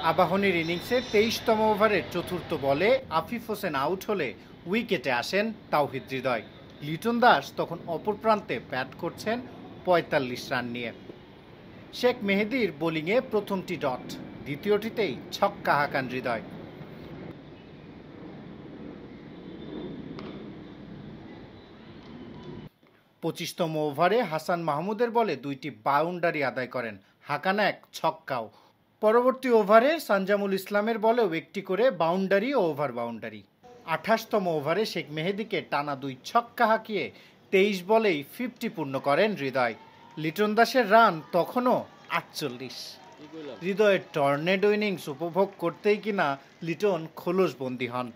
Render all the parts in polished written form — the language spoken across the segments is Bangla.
আবাহনীর ইনিংসে ২৩তম ওভারের চতুর্থ বলে আফিফ হোসেন আউট হলে উইকেটে আসেন তাওহিদ হৃদয়। লিটন দাস তখন অপর প্রান্তে ব্যাট করছেন ৪৫ রান নিয়ে। শেখ মেহেদীর বোলিংয়ে প্রথমটি ডট, দ্বিতীয়টিতেই ছক্কা হাঁকান হৃদয়। ২৫তম ওভারে হাসান মাহমুদের বলে ২টি বাউন্ডারি আদায় করেন, হাঁকান এক ছক্কাও। পরবর্তী ওভারে সানজামুল ইসলামের বলেও একটি করে বাউন্ডারি ও ওভার বাউন্ডারি। ২৮তম ওভারে শেখ মেহেদীকে টানা ২ ছক্কা হাঁকিয়ে ২৩ বলেই 50 পূর্ণ করেন হৃদয়। লিটন দাসের রান তখনও ৪৮। হৃদয়ের টর্নেডো ইনিংস উপভোগ করতেই কিনা লিটন খোলসবন্দি হন।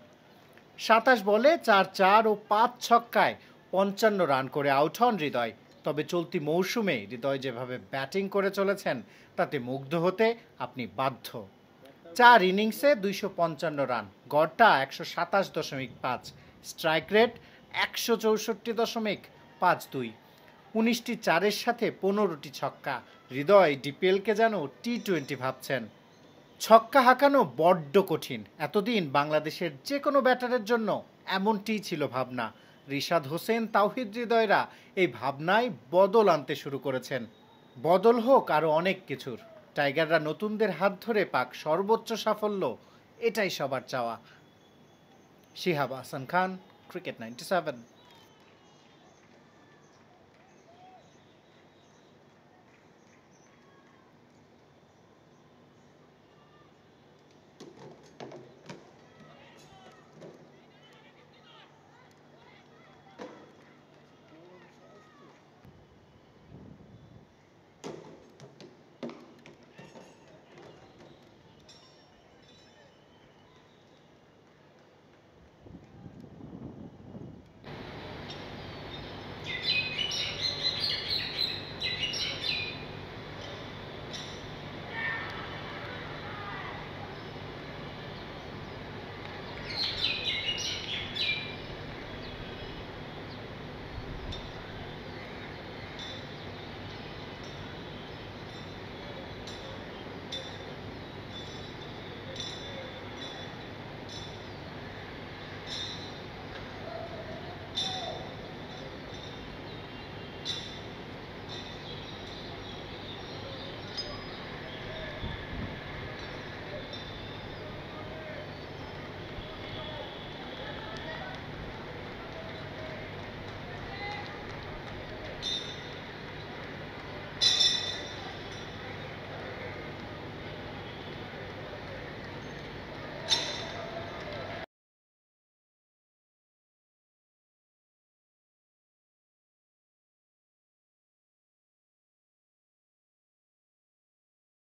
২৭ বলে ৪-৪ ও ৫ ছক্কায় ৫৫ রান করে আউট হন হৃদয়। তবে চলতি মৌসুমে হৃদয় যেভাবে ব্যাটিং করে চলেছেন তাতে মুগ্ধ হতে আপনি বাধ্য। ৪ ইনিংসে ২৫৫ রান, গড়টা ১২৭.৫, স্ট্রাইক রেট ১৬৪.৫২, ১৯টি চারের সাথে ১৫টি ছক্কা। হৃদয় ডিপিএলকে যেন টি-20 ভাবছেন। ছক্কা হাঁকানো বড্ড কঠিন, এতদিন বাংলাদেশের যে কোনো ব্যাটারের জন্য এমনটিই ছিল ভাবনা। রিশাদ হোসেন, তাওহিদ হৃদয়রা এই ভাবনায় বদল আনতে শুরু করেছেন। বদল হোক আরও অনেক কিছুর, টাইগাররা নতুনদের হাত ধরে পাক সর্বোচ্চ সাফল্য, এটাই সবার চাওয়া। শিহাব আহসান খান, ক্রিকেট 97।